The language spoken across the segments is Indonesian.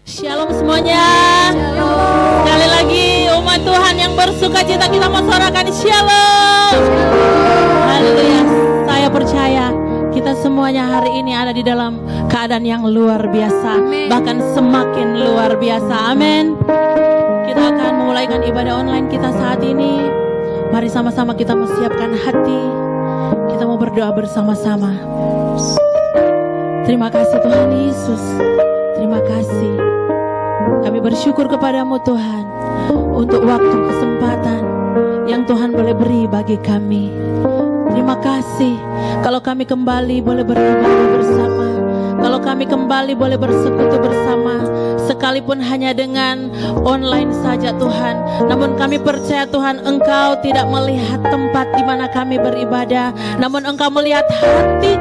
Shalom semuanya. Sekali lagi umat Tuhan yang bersuka cita, kita mau sorakan shalom. Haleluya. Saya percaya kita semuanya hari ini ada di dalam keadaan yang luar biasa, bahkan semakin luar biasa. Amin. Kita akan memulaikan ibadah online kita saat ini. Mari sama-sama kita mempersiapkan hati. Kita mau berdoa bersama-sama. Terima kasih Tuhan Yesus. Terima kasih. Kami bersyukur kepadamu Tuhan untuk waktu kesempatan yang Tuhan boleh beri bagi kami. Terima kasih kalau kami kembali boleh beribadah bersama, kalau kami kembali boleh bersekutu bersama, sekalipun hanya dengan online saja Tuhan. Namun kami percaya Tuhan, Engkau tidak melihat tempat di mana kami beribadah, namun Engkau melihat hati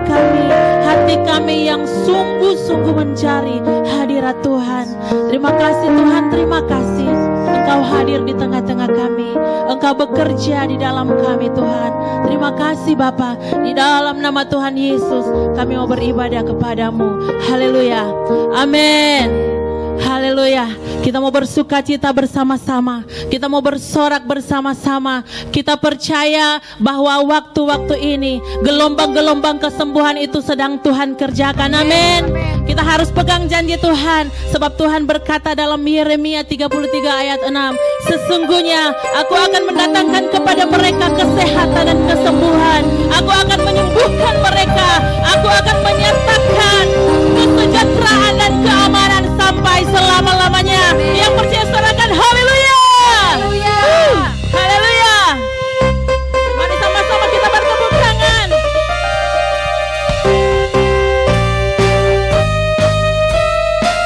kami yang sungguh-sungguh mencari hadirat Tuhan. Terima kasih Tuhan, terima kasih Engkau hadir di tengah-tengah kami, Engkau bekerja di dalam kami Tuhan. Terima kasih Bapa, di dalam nama Tuhan Yesus kami mau beribadah kepadamu. Haleluya, amin. Haleluya. Kita mau bersuka cita bersama-sama, kita mau bersorak bersama-sama. Kita percaya bahwa waktu-waktu ini gelombang-gelombang kesembuhan itu sedang Tuhan kerjakan. Amin. Kita harus pegang janji Tuhan, sebab Tuhan berkata dalam Yeremia 33 ayat 6, sesungguhnya aku akan mendatangkan kepada mereka kesehatan dan kesembuhan. Aku akan menyembuhkan mereka. Aku akan menyatakan kesejahteraan dan keamanan sampai selama-lamanya. Yang percaya sorakan haleluya. Haleluya. Mari sama-sama kita bertepuk tangan.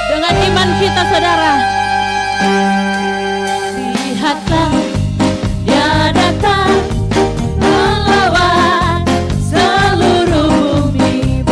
Dengan iman kita saudara. Lihatlah Dia datang melawan seluruh bumi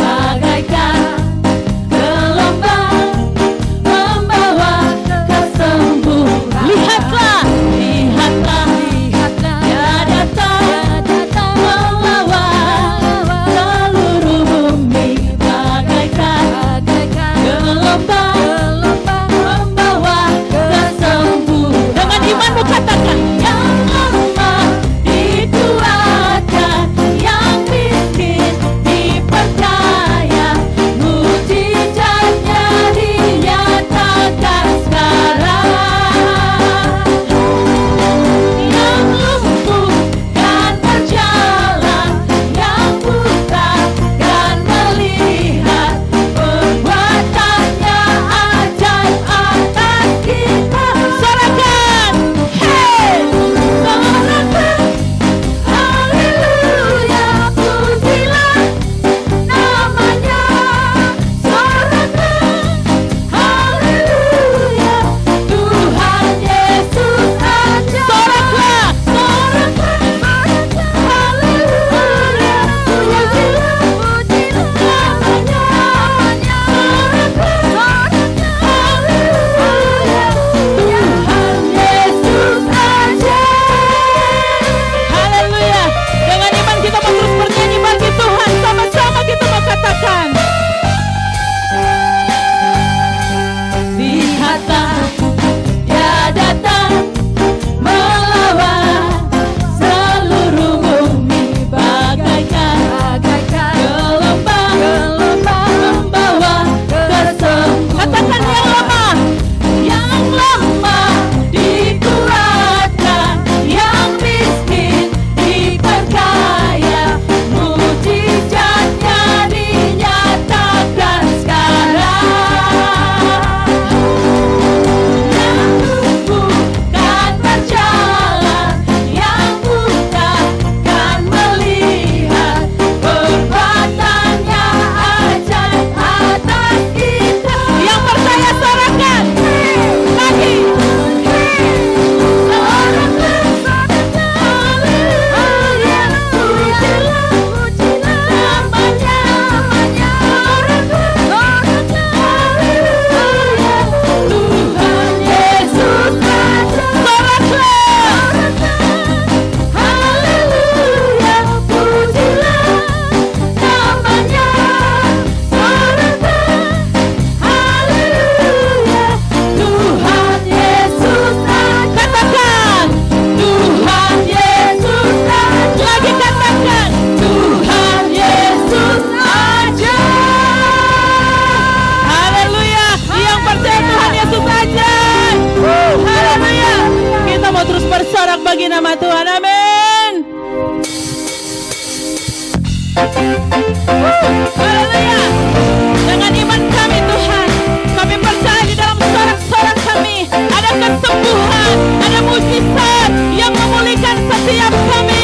nama Tuhan, amin. Haleluya. Dengan iman kami Tuhan, kami percaya di dalam sorak-sorak kami ada kesembuhan, ada mujizat yang memulihkan setiap kami.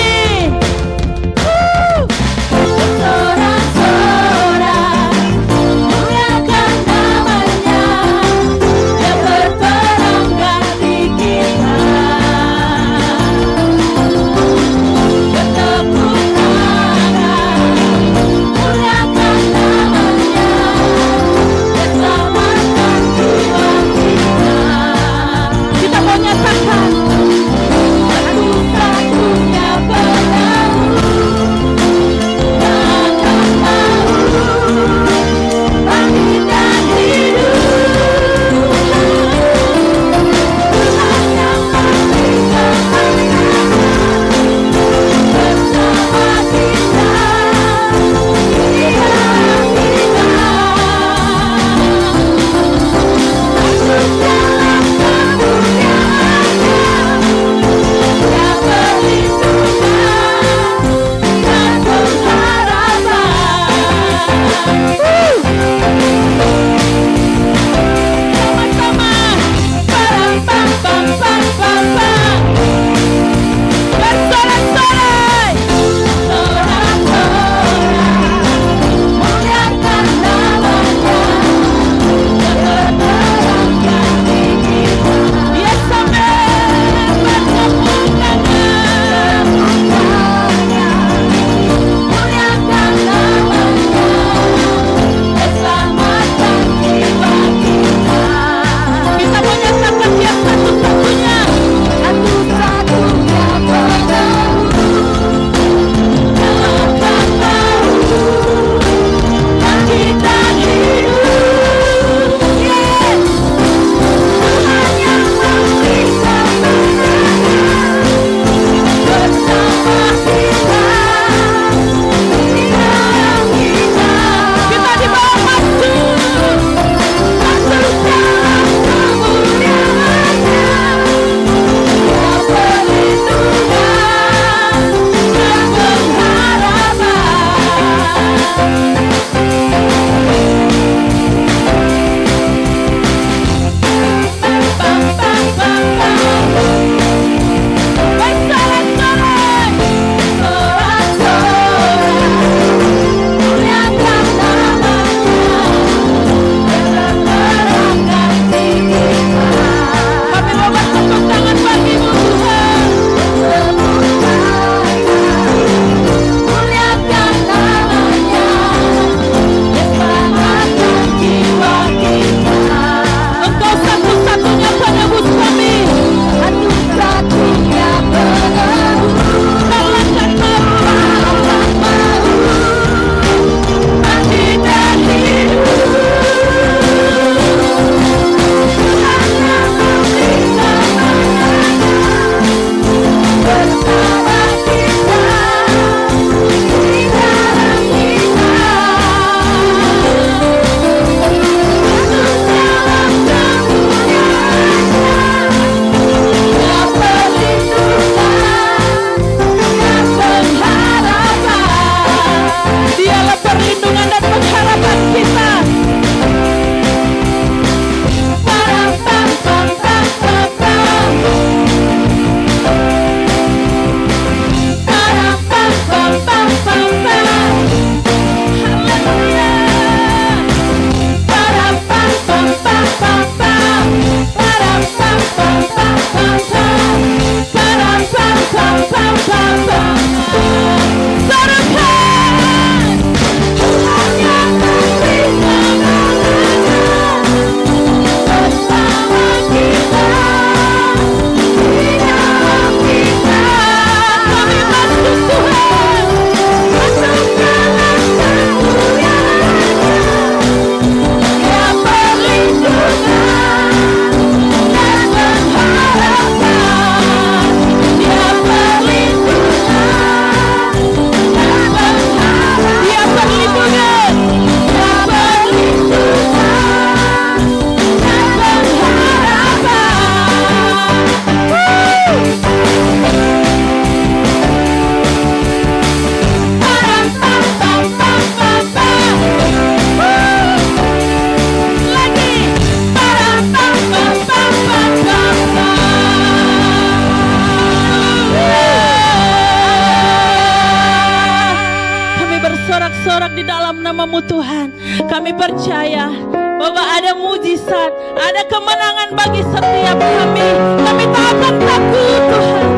Kami percaya bahwa ada mujizat, ada kemenangan bagi setiap kami. Kami tak akan takut Tuhan,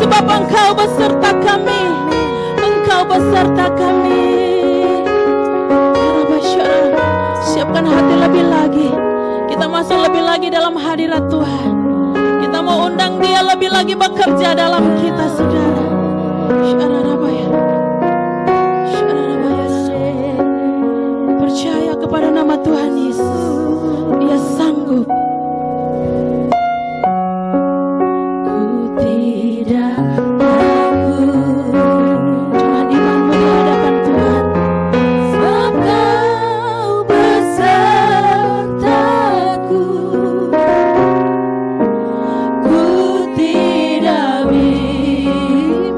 sebab Engkau beserta kami. Engkau beserta kami. Siapkan hati lebih lagi. Kita masuk lebih lagi dalam hadirat Tuhan. Kita mau undang Dia lebih lagi bekerja dalam kita, saudara. Percaya kepada nama Tuhan Yesus. Dia sanggup. Ku tidak takut. Cuma imanmu di hadapan Tuhan. Sebab Kau besertaku. Ku tidak bimbang.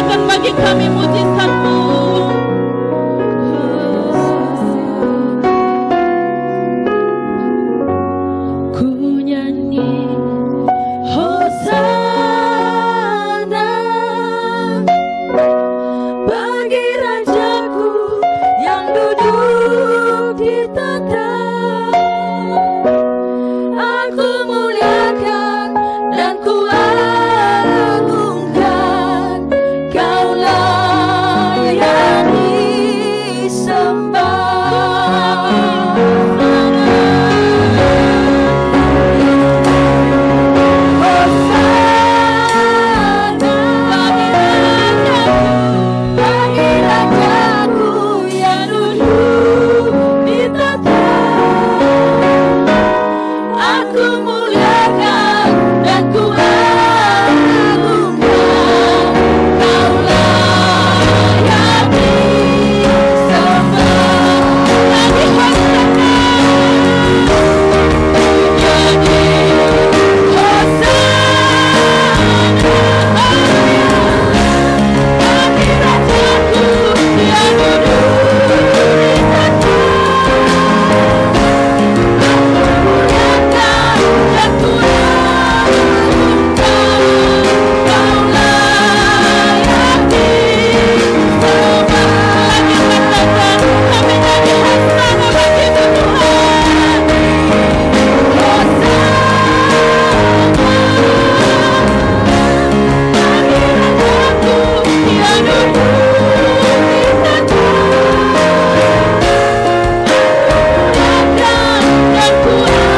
Nyatakan bagi kami mujizat-Mu. Ku nyanyi Hosana bagi Rajaku yang duduk di tahta. Aku muliakan dan ku agungkan, Kaulah yang disembah. Hosana bagi Rajaku yang duduk di tahta. Aku muliakan dan ku agungkan, Kaulah yang disembah. Lagi Hosana, nyanyi Hosana bagi Rajaku yang duduk di tahta. Dan ku agungkan, Kaulah yang disembah. Lagi katakan, kami nyanyi Hosana bagi Tuhan. Hosana bagi Rajaku yang duduk di tahta. Dan ku agungkan, Kaulah yang disembah. Engkau layak Tuhan, sembah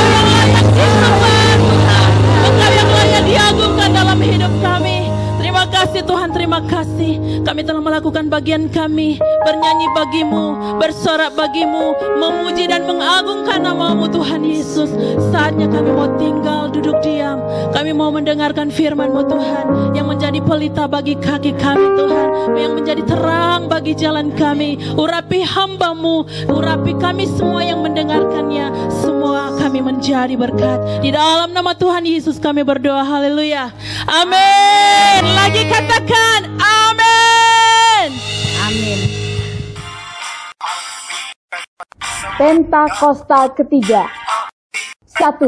hanya Engkau yang layak. Kaulah yang diagungkan dalam hidup kami. Terima kasih Tuhan, terima kasih. Kami telah melakukan bagian kami, bernyanyi bagimu, bersorak bagimu, memuji dan mengagungkan nama-Mu Tuhan Yesus. Saatnya kami mau tinggal duduk diam. Kami mau mendengarkan firman-Mu Tuhan, yang menjadi pelita bagi kaki kami Tuhan, yang menjadi terang bagi jalan kami. Urapi hamba-Mu, urapi kami semua yang mendengarkannya. Semua kami menjadi berkat. Di dalam nama Tuhan Yesus kami berdoa, haleluya, amin. Lagi katakan amin. Amin. Pentakosta ketiga. 1.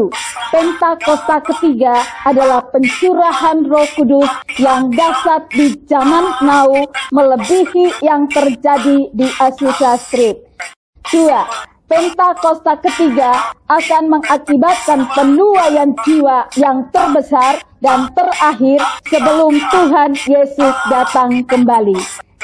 Pentakosta ketiga adalah pencurahan Roh Kudus yang dahsyat di zaman now, melebihi yang terjadi di Azusa Street. 2. Pentakosta ketiga akan mengakibatkan penuaian jiwa yang terbesar dan terakhir sebelum Tuhan Yesus datang kembali.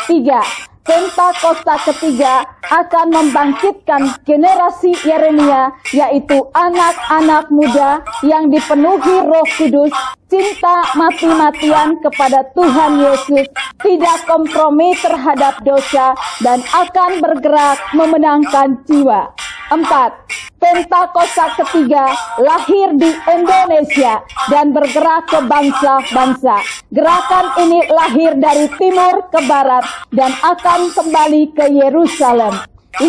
3. Pentakosta ketiga akan membangkitkan generasi Yeremia, yaitu anak-anak muda yang dipenuhi Roh Kudus, cinta mati-matian kepada Tuhan Yesus, tidak kompromi terhadap dosa, dan akan bergerak memenangkan jiwa. 4. Pentakosta ketiga lahir di Indonesia dan bergerak ke bangsa-bangsa. Gerakan ini lahir dari timur ke barat dan akan kembali ke Yerusalem. 5.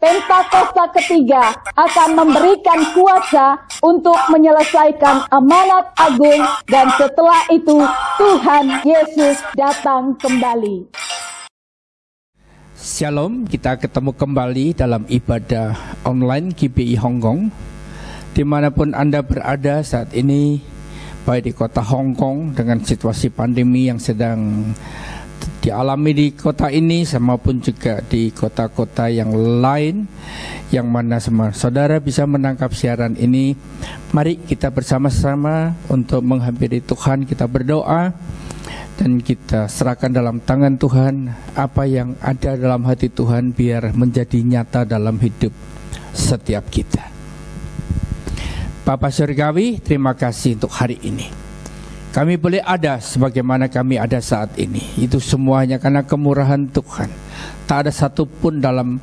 Pentakosta ketiga akan memberikan kuasa untuk menyelesaikan amanat agung, dan setelah itu Tuhan Yesus datang kembali. Shalom, kita ketemu kembali dalam ibadah online GBI Hong Kong. Dimanapun Anda berada saat ini, baik di kota Hong Kong dengan situasi pandemi yang sedang dialami di kota ini, maupun juga di kota-kota yang lain, yang mana semua saudara bisa menangkap siaran ini. Mari kita bersama-sama untuk menghampiri Tuhan, kita berdoa dan kita serahkan dalam tangan Tuhan apa yang ada dalam hati Tuhan, biar menjadi nyata dalam hidup setiap kita. Bapa Surgawi, terima kasih untuk hari ini. Kami boleh ada sebagaimana kami ada saat ini. Itu semuanya karena kemurahan Tuhan. Tak ada satupun dalam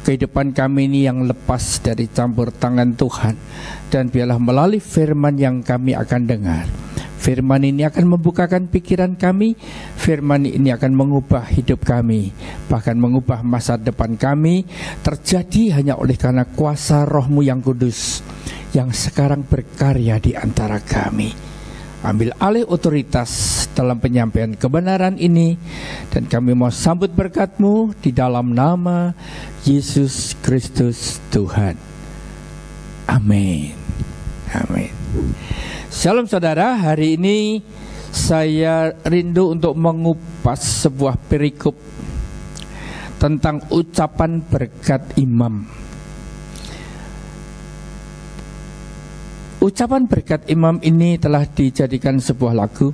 kehidupan kami ini yang lepas dari campur tangan Tuhan. Dan biarlah melalui firman yang kami akan dengar, firman ini akan membukakan pikiran kami. Firman ini akan mengubah hidup kami, bahkan mengubah masa depan kami. Terjadi hanya oleh karena kuasa Roh-Mu yang kudus yang sekarang berkarya di antara kami. Ambil alih otoritas dalam penyampaian kebenaran ini, dan kami mau sambut berkat-Mu di dalam nama Yesus Kristus Tuhan. Amin. Amin. Shalom saudara, hari ini saya rindu untuk mengupas sebuah perikop tentang ucapan berkat imam. Ucapan berkat imam ini telah dijadikan sebuah lagu,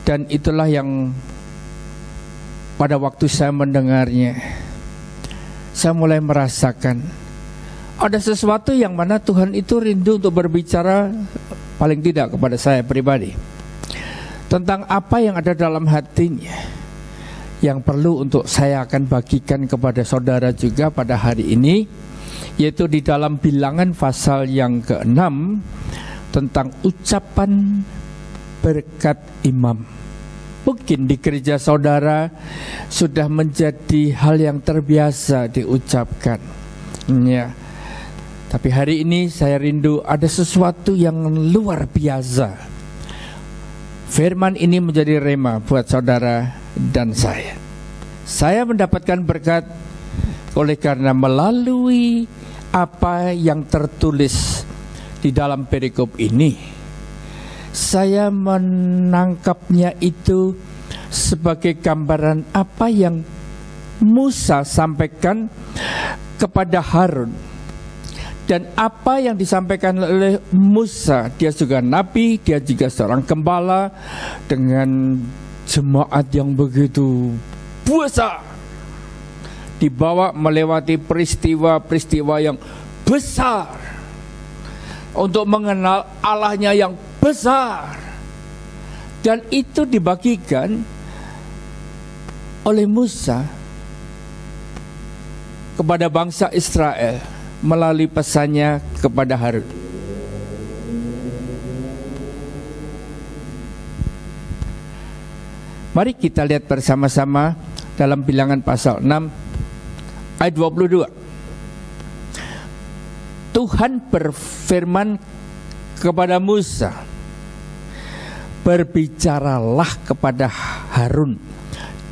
dan itulah yang pada waktu saya mendengarnya, saya mulai merasakan ada sesuatu yang mana Tuhan itu rindu untuk berbicara, paling tidak kepada saya pribadi, tentang apa yang ada dalam hatinya, yang perlu untuk saya akan bagikan kepada saudara juga pada hari ini, yaitu di dalam Bilangan pasal yang ke-6 tentang ucapan berkat imam. Mungkin di gereja saudara sudah menjadi hal yang terbiasa diucapkan, ya. Tapi hari ini saya rindu ada sesuatu yang luar biasa. Firman ini menjadi rema buat saudara dan saya. Saya mendapatkan berkat oleh karena melalui apa yang tertulis di dalam perikop ini. Saya menangkapnya itu sebagai gambaran apa yang Musa sampaikan kepada Harun. Dan apa yang disampaikan oleh Musa, dia juga nabi, dia juga seorang gembala dengan jemaat yang begitu besar, dibawa melewati peristiwa-peristiwa yang besar untuk mengenal Allahnya yang besar. Dan itu dibagikan oleh Musa kepada bangsa Israel melalui pesannya kepada Harun. Mari kita lihat bersama-sama dalam Bilangan pasal 6 ayat 22. Tuhan berfirman kepada Musa, berbicaralah kepada Harun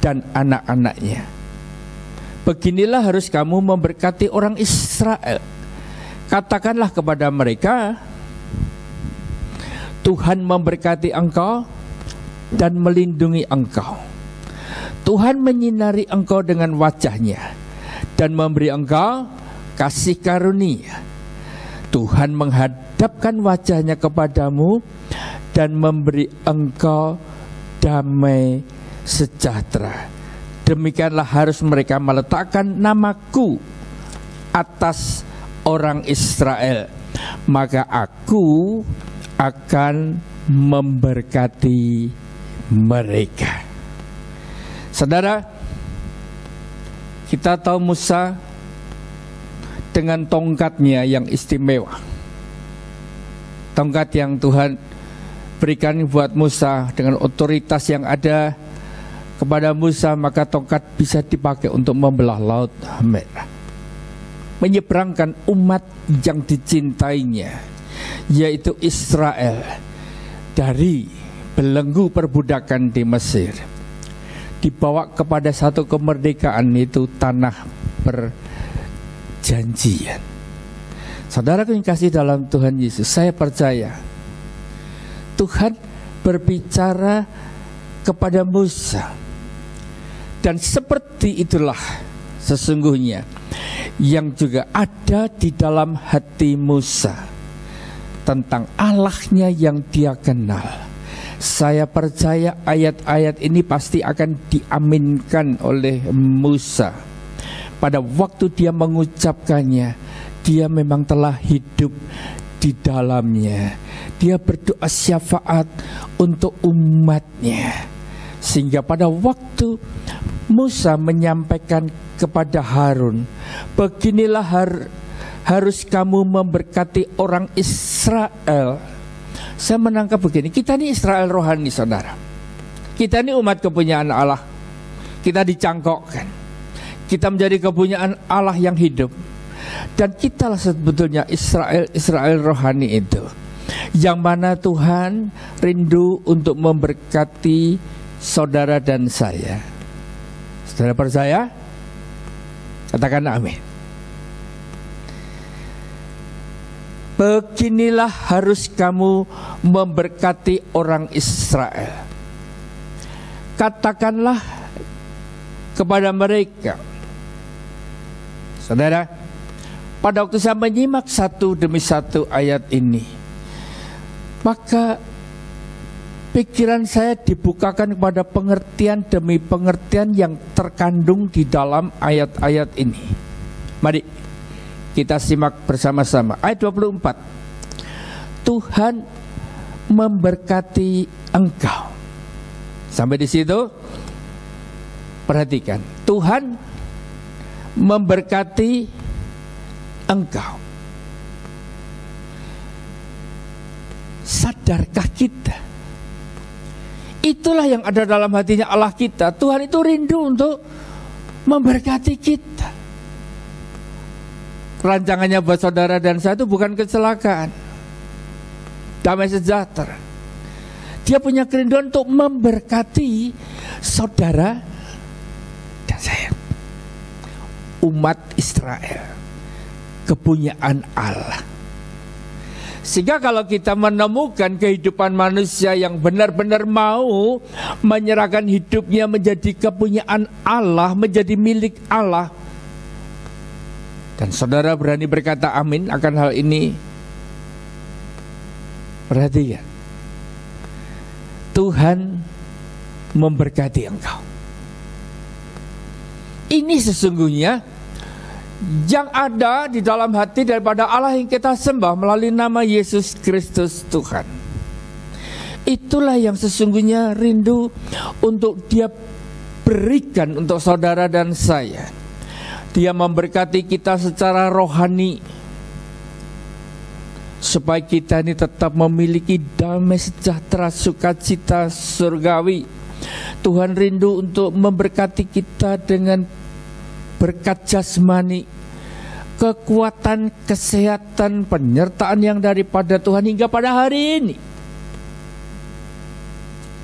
dan anak-anaknya. Beginilah harus kamu memberkati orang Israel. Katakanlah kepada mereka, Tuhan memberkati engkau dan melindungi engkau. Tuhan menyinari engkau dengan wajahnya dan memberi engkau kasih karunia. Tuhan menghadapkan wajahnya kepadamu dan memberi engkau damai sejahtera. Demikianlah harus mereka meletakkan namaku atas orang Israel, maka aku akan memberkati mereka. Saudara, kita tahu Musa dengan tongkatnya yang istimewa, tongkat yang Tuhan berikan buat Musa dengan otoritas yang ada kepada Musa, maka tongkat bisa dipakai untuk membelah Laut Merah, menyeberangkan umat yang dicintainya, yaitu Israel, dari belenggu perbudakan di Mesir, dibawa kepada satu kemerdekaan, itu tanah perjanjian. Saudaraku yang kasih dalam Tuhan Yesus, saya percaya Tuhan berbicara kepada Musa. Dan seperti itulah sesungguhnya yang juga ada di dalam hati Musa tentang Allahnya yang dia kenal. Saya percaya ayat-ayat ini pasti akan diaminkan oleh Musa. Pada waktu dia mengucapkannya, dia memang telah hidup di dalamnya. Dia berdoa syafaat untuk umatnya, sehingga pada waktu Musa menyampaikan kepada Harun, beginilah harus kamu memberkati orang Israel. Saya menangkap begini, kita ini Israel rohani, saudara. Kita ini umat kepunyaan Allah. Kita dicangkokkan, kita menjadi kepunyaan Allah yang hidup. Dan kitalah sebetulnya Israel rohani itu, yang mana Tuhan rindu untuk memberkati saudara dan saya. Saudara percaya? Katakan amin. Beginilah harus kamu memberkati orang Israel. Katakanlah kepada mereka. Saudara, pada waktu saya menyimak satu demi satu ayat ini, maka pikiran saya dibukakan kepada pengertian demi pengertian yang terkandung di dalam ayat-ayat ini. Mari kita simak bersama-sama. Ayat 24. Tuhan memberkati engkau. Sampai di situ perhatikan. Tuhan memberkati engkau. Sadarkah kita? Itulah yang ada dalam hatinya Allah kita. Tuhan itu rindu untuk memberkati kita. Rancangannya buat saudara dan saya itu bukan kecelakaan, damai sejahtera. Dia punya kerinduan untuk memberkati saudara dan saya, umat Israel, kepunyaan Allah. Sehingga kalau kita menemukan kehidupan manusia yang benar-benar mau menyerahkan hidupnya menjadi kepunyaan Allah, menjadi milik Allah, dan saudara berani berkata amin akan hal ini, perhatikan, Tuhan memberkati engkau. Ini sesungguhnya yang ada di dalam hati daripada Allah yang kita sembah melalui nama Yesus Kristus Tuhan. Itulah yang sesungguhnya rindu untuk Dia berikan untuk saudara dan saya. Dia memberkati kita secara rohani, supaya kita ini tetap memiliki damai sejahtera, sukacita surgawi. Tuhan rindu untuk memberkati kita dengan berkat jasmani, kekuatan, kesehatan, penyertaan yang daripada Tuhan hingga pada hari ini.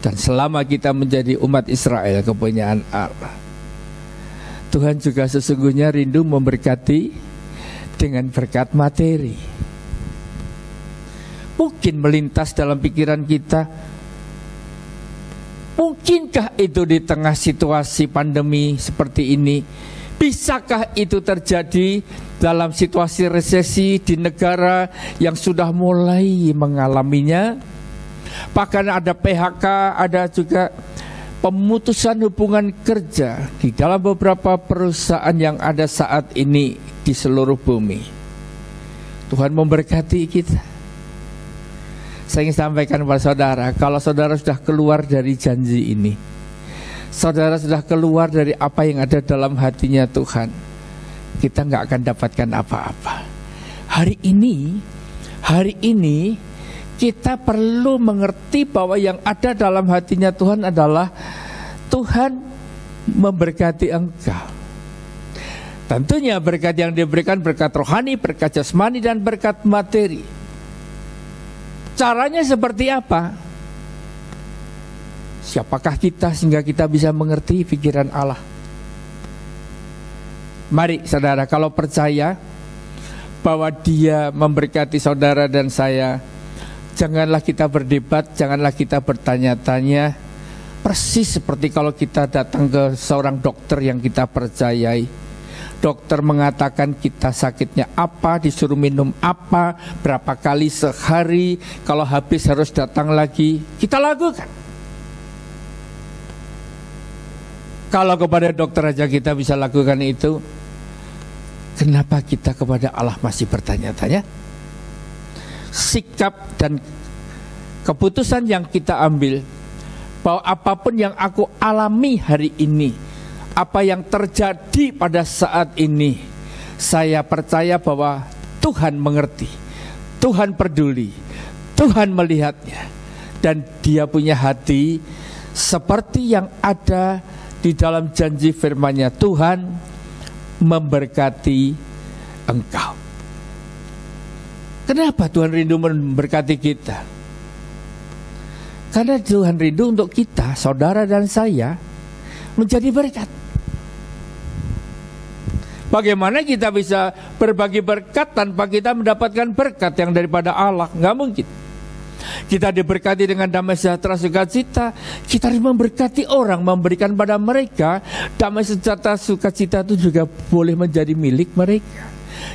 Dan selama kita menjadi umat Israel, kepunyaan Allah, Tuhan juga sesungguhnya rindu memberkati dengan berkat materi. Mungkin melintas dalam pikiran kita, mungkinkah itu di tengah situasi pandemi seperti ini? Bisakah itu terjadi dalam situasi resesi di negara yang sudah mulai mengalaminya? Bahkan ada PHK, ada juga pemutusan hubungan kerja di dalam beberapa perusahaan yang ada saat ini di seluruh bumi. Tuhan memberkati kita. Saya ingin sampaikan kepada saudara, kalau saudara sudah keluar dari janji ini, saudara sudah keluar dari apa yang ada dalam hatinya Tuhan, kita nggak akan dapatkan apa-apa. Hari ini kita perlu mengerti bahwa yang ada dalam hatinya Tuhan adalah Tuhan memberkati engkau. Tentunya berkat yang diberikan berkat rohani, berkat jasmani, dan berkat materi. Caranya seperti apa? Siapakah kita sehingga kita bisa mengerti pikiran Allah? Mari saudara, kalau percaya bahwa Dia memberkati saudara dan saya, janganlah kita berdebat, janganlah kita bertanya-tanya. Persis seperti kalau kita datang ke seorang dokter yang kita percayai. Dokter mengatakan kita sakitnya apa, disuruh minum apa, berapa kali sehari, kalau habis harus datang lagi, kita lakukan. Kalau kepada dokter aja kita bisa lakukan itu, kenapa kita kepada Allah masih bertanya-tanya? sikap dan keputusan yang kita ambil, bahwa apapun yang aku alami hari ini, apa yang terjadi pada saat ini, saya percaya bahwa Tuhan mengerti, Tuhan peduli, Tuhan melihatnya, dan Dia punya hati seperti yang ada di dalam janji firman-Nya. Tuhan memberkati engkau. Kenapa Tuhan rindu memberkati kita? Karena Tuhan rindu untuk kita, saudara dan saya, menjadi berkat. Bagaimana kita bisa berbagi berkat tanpa kita mendapatkan berkat yang daripada Allah? Nggak mungkin. Kita diberkati dengan damai sejahtera sukacita, kita harus memberkati orang, memberikan pada mereka. Damai sejahtera sukacita itu juga boleh menjadi milik mereka.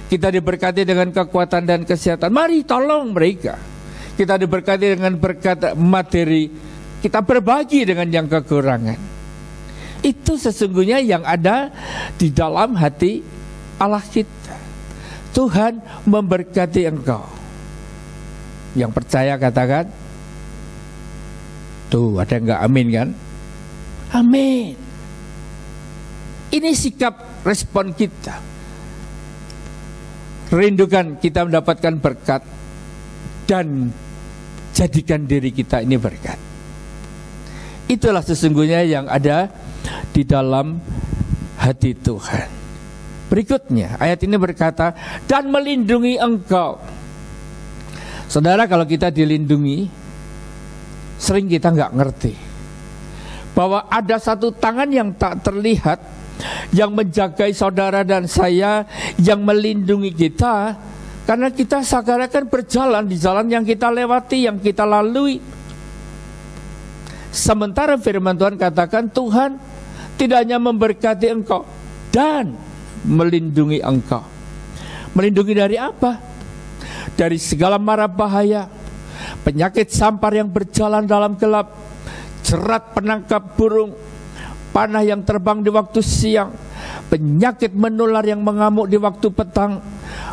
Kita diberkati dengan kekuatan dan kesehatan, mari tolong mereka. Kita diberkati dengan berkat materi, kita berbagi dengan yang kekurangan. Itu sesungguhnya yang ada di dalam hati Allah kita. Tuhan memberkati engkau. Yang percaya katakan, tuh ada yang enggak amin kan? Amin. Ini sikap respon kita. Rindukan kita mendapatkan berkat dan jadikan diri kita ini berkat. Itulah sesungguhnya yang ada di dalam hati Tuhan. Berikutnya ayat ini berkata, dan melindungi engkau. Saudara, kalau kita dilindungi, sering kita nggak ngerti bahwa ada satu tangan yang tak terlihat yang menjagai saudara dan saya, yang melindungi kita, karena kita seakan-akan berjalan di jalan yang kita lewati, yang kita lalui. Sementara firman Tuhan katakan, Tuhan tidak hanya memberkati engkau dan melindungi engkau. Melindungi dari apa? Dari segala mara bahaya, penyakit sampar yang berjalan dalam gelap, jerat penangkap burung, panah yang terbang di waktu siang, penyakit menular yang mengamuk di waktu petang,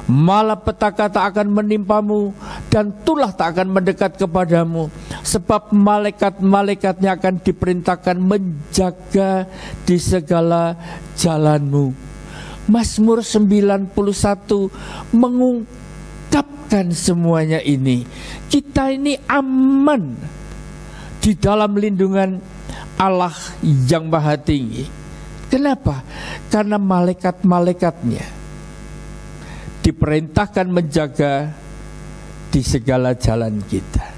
malapetaka tak akan menimpamu, dan tulah tak akan mendekat kepadamu, sebab malaikat-malaikatnya akan diperintahkan menjaga di segala jalanmu. Mazmur 91 mengungkapkan semuanya ini. Kita ini aman di dalam lindungan Allah yang Maha Tinggi. Kenapa? Karena malaikat-malaikatnya diperintahkan menjaga di segala jalan kita.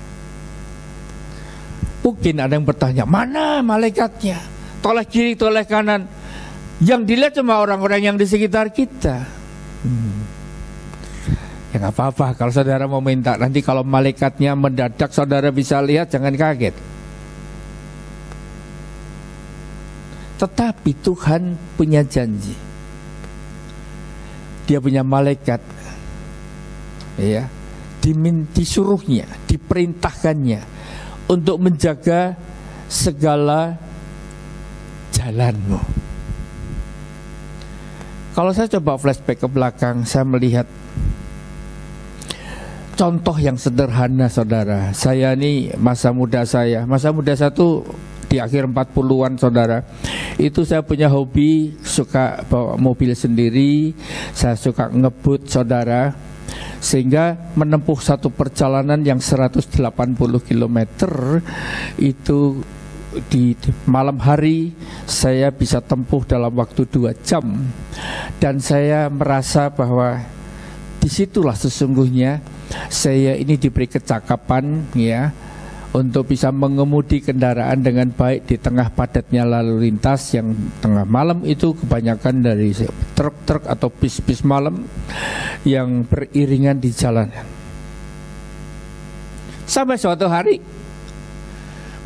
Mungkin ada yang bertanya, mana malaikatnya? Toleh kiri, toleh kanan. Yang dilihat cuma orang-orang yang di sekitar kita. Ya nggak apa-apa kalau saudara mau minta. Nanti kalau malaikatnya mendadak saudara bisa lihat, jangan kaget. Tetapi Tuhan punya janji. Dia punya malaikat, ya, disuruhnya, diperintahkannya untuk menjaga segala jalanmu. Kalau saya coba flashback ke belakang, saya melihat contoh yang sederhana, saudara. Saya ini masa muda saya tuh di akhir 40-an, saudara. Itu saya punya hobi, suka bawa mobil sendiri, saya suka ngebut, saudara. Sehingga menempuh satu perjalanan yang 180 km itu di malam hari saya bisa tempuh dalam waktu 2 jam. Dan saya merasa bahwa disitulah sesungguhnya saya ini diberi kecakapan, ya, untuk bisa mengemudi kendaraan dengan baik di tengah padatnya lalu lintas yang tengah malam itu kebanyakan dari truk-truk atau bis-bis malam yang beriringan di jalanan. Sampai suatu hari,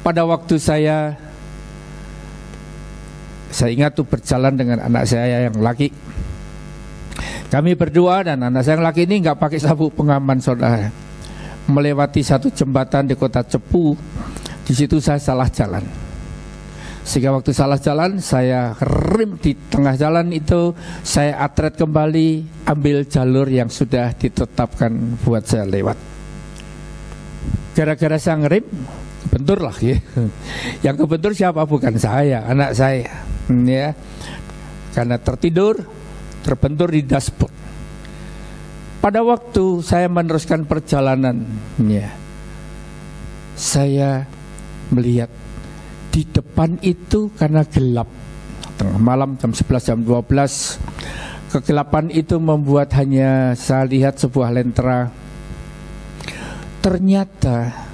pada waktu saya ingat tuh berjalan dengan anak saya yang laki. Kami berdua dan anak saya yang laki ini nggak pakai sabuk pengaman, saudara. Melewati satu jembatan di kota Cepu. Di situ saya salah jalan. Sehingga waktu salah jalan, saya rem di tengah jalan itu, saya atret kembali, ambil jalur yang sudah ditetapkan buat saya lewat. Gara-gara saya ngerem, bentur lah ya. Yang kebentur siapa? Bukan saya, anak saya. Ya, karena tertidur, terbentur di dashboard. Pada waktu saya meneruskan perjalanan, ya, saya melihat di depan itu karena gelap, tengah malam jam 11, jam 12, kegelapan itu membuat hanya saya lihat sebuah lentera. Ternyata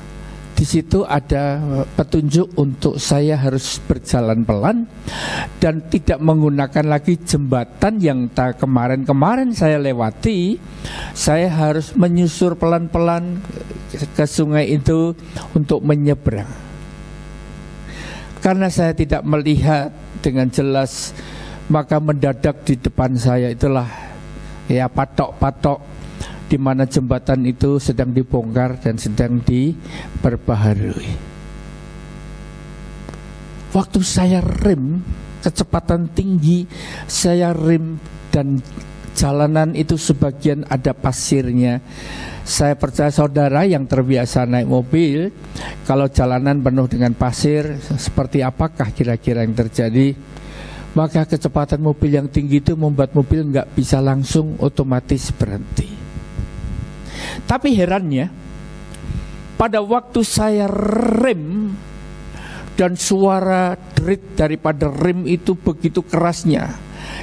di situ ada petunjuk untuk saya harus berjalan pelan dan tidak menggunakan lagi jembatan yang kemarin saya lewati. Saya harus menyusur pelan-pelan ke sungai itu untuk menyeberang. Karena saya tidak melihat dengan jelas, maka mendadak di depan saya itulah ya patok-patok di mana jembatan itu sedang dibongkar dan sedang diperbaharui. Waktu saya rem, kecepatan tinggi, saya rem dan jalanan itu sebagian ada pasirnya. Saya percaya saudara yang terbiasa naik mobil, kalau jalanan penuh dengan pasir, seperti apakah kira-kira yang terjadi? Maka kecepatan mobil yang tinggi itu membuat mobil nggak bisa langsung otomatis berhenti. Tapi herannya, pada waktu saya rem dan suara derit daripada rem itu begitu kerasnya,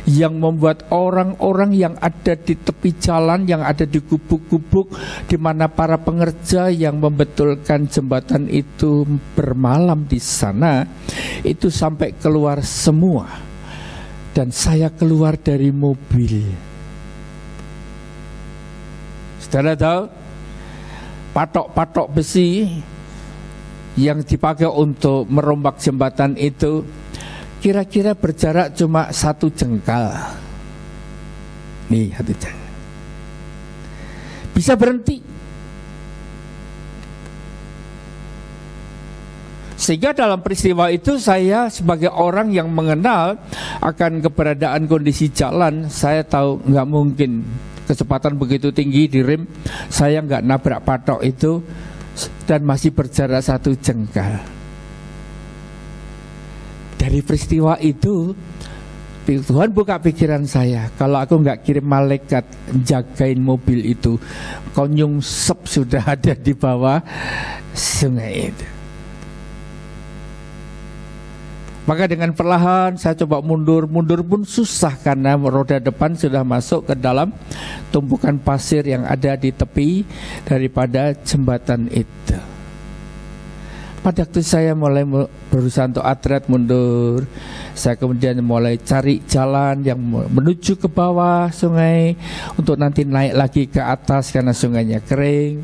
yang membuat orang-orang yang ada di tepi jalan, yang ada di gubuk-gubuk, di mana para pengerja yang membetulkan jembatan itu bermalam di sana, itu sampai keluar semua. Dan saya keluar dari mobil. Saudara tahu, patok-patok besi yang dipakai untuk merombak jembatan itu kira-kira berjarak cuma 1 jengkal. Nih, 1 jengkal. Bisa berhenti. Sehingga dalam peristiwa itu saya sebagai orang yang mengenal akan keberadaan kondisi jalan, saya tahu nggak mungkin kecepatan begitu tinggi di rem, saya nggak nabrak patok itu dan masih berjarak 1 jengkal. Dari peristiwa itu Tuhan buka pikiran saya, kalau aku nggak kirim malaikat jagain mobil itu, kau nyungsep sudah ada di bawah sungai itu. Maka dengan perlahan saya coba mundur pun susah karena roda depan sudah masuk ke dalam tumpukan pasir yang ada di tepi daripada jembatan itu. Pada waktu saya mulai berusaha untuk atret mundur, saya kemudian mulai cari jalan yang menuju ke bawah sungai untuk nanti naik lagi ke atas karena sungainya kering.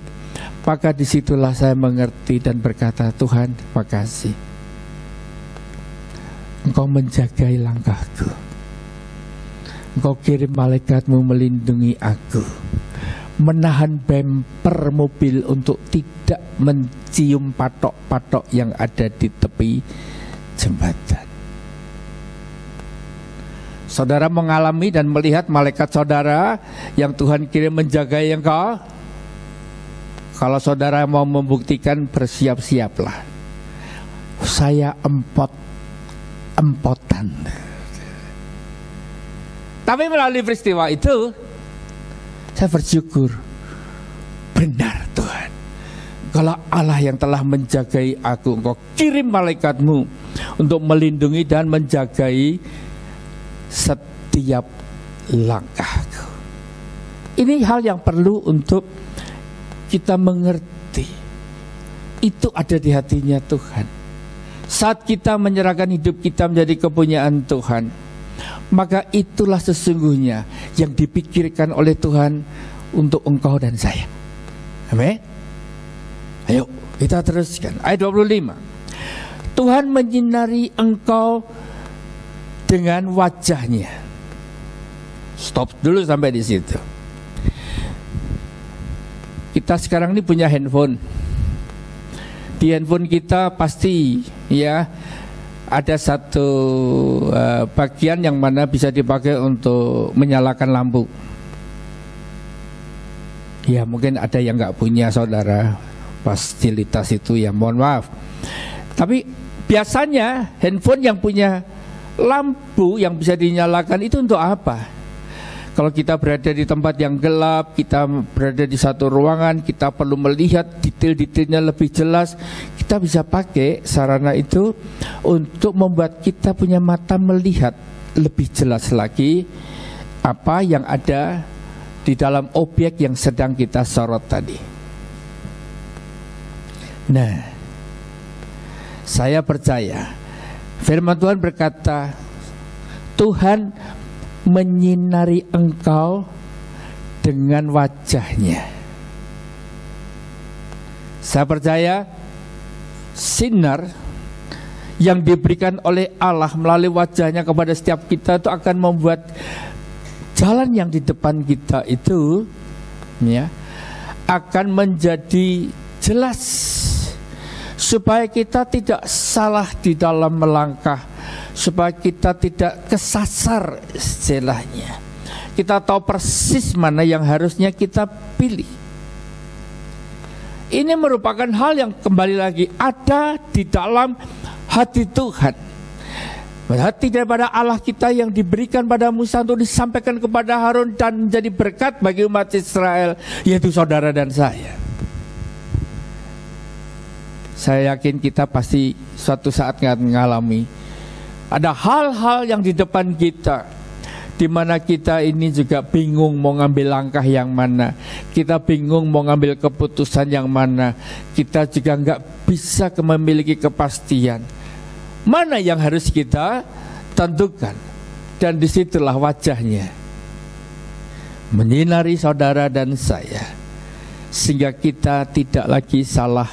Maka disitulah saya mengerti dan berkata, Tuhan, terima kasih. Engkau menjagai langkahku. Engkau kirim malaikatmu melindungi aku, menahan bemper mobil untuk tidak mencium patok-patok yang ada di tepi jembatan. Saudara mengalami dan melihat malaikat saudara yang Tuhan kirim menjagai engkau. Kalau saudara mau membuktikan, bersiap-siaplah. Saya empotan. Tapi melalui peristiwa itu saya bersyukur, benar Tuhan, kalau Allah yang telah menjagai aku, Engkau kirim malaikatmu untuk melindungi dan menjagai setiap langkahku. Ini hal yang perlu untuk kita mengerti. Itu ada di hatinya Tuhan. Saat kita menyerahkan hidup kita menjadi kepunyaan Tuhan, maka itulah sesungguhnya yang dipikirkan oleh Tuhan untuk engkau dan saya. Amin. Ayo kita teruskan ayat 25. Tuhan menyinari engkau dengan wajahnya. Stop dulu sampai di situ. Kita sekarang ini punya handphone. Di handphone kita pasti ya ada satu bagian yang mana bisa dipakai untuk menyalakan lampu. Ya mungkin ada yang nggak punya saudara, fasilitas itu ya, mohon maaf. Tapi biasanya handphone yang punya lampu yang bisa dinyalakan itu untuk apa? Kalau kita berada di tempat yang gelap, kita berada di satu ruangan, kita perlu melihat detail-detailnya lebih jelas. Kita bisa pakai sarana itu untuk membuat kita punya mata melihat lebih jelas lagi apa yang ada di dalam objek yang sedang kita sorot tadi. Nah, saya percaya firman Tuhan berkata, Tuhan menyinari engkau dengan wajahnya. Saya percaya sinar yang diberikan oleh Allah melalui wajahnya kepada setiap kita itu akan membuat jalan yang di depan kita itu ya akan menjadi jelas, supaya kita tidak salah di dalam melangkah, supaya kita tidak kesasar istilahnya. Kita tahu persis mana yang harusnya kita pilih. Ini merupakan hal yang kembali lagi ada di dalam hati Tuhan. Hati daripada Allah kita yang diberikan pada Musa untuk disampaikan kepada Harun dan menjadi berkat bagi umat Israel, yaitu saudara dan saya. Saya yakin kita pasti suatu saat akan mengalami ada hal-hal yang di depan kita, di mana kita ini juga bingung mau ngambil langkah yang mana, kita bingung mau ngambil keputusan yang mana, kita juga nggak bisa memiliki kepastian mana yang harus kita tentukan. Dan disitulah wajahnya menyinari saudara dan saya, sehingga kita tidak lagi salah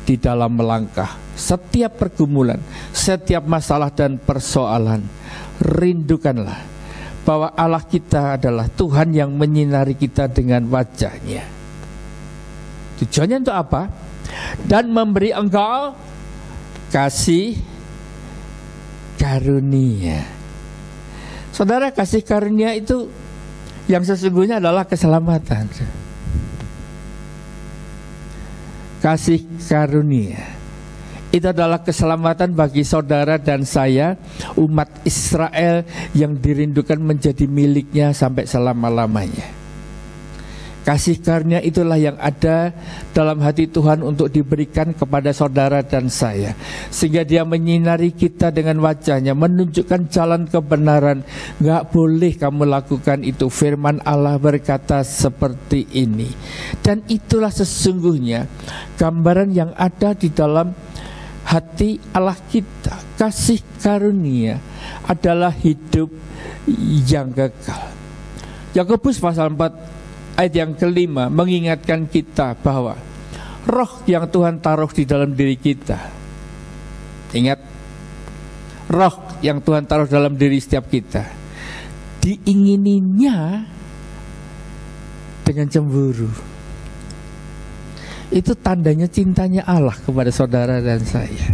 di dalam melangkah. Setiap pergumulan, setiap masalah dan persoalan, rindukanlah bahwa Allah kita adalah Tuhan yang menyinari kita dengan wajahnya. Tujuannya untuk apa? Dan memberi engkau kasih karunia. Saudara, kasih karunia itu yang sesungguhnya adalah keselamatan. Kasih karunia itu adalah keselamatan bagi saudara dan saya, umat Israel yang dirindukan menjadi miliknya sampai selama-lamanya. Kasih karunia itulah yang ada dalam hati Tuhan untuk diberikan kepada saudara dan saya, sehingga Dia menyinari kita dengan wajahnya, menunjukkan jalan kebenaran. Gak boleh kamu lakukan itu, firman Allah berkata seperti ini. Dan itulah sesungguhnya gambaran yang ada di dalam hati Allah kita. Kasih karunia adalah hidup yang kekal. Yakobus pasal 4 ayat yang kelima mengingatkan kita bahwa roh yang Tuhan taruh di dalam diri kita, ingat, roh yang Tuhan taruh dalam diri setiap kita, diingininya dengan cemburu. Itu tandanya cintanya Allah kepada saudara dan saya.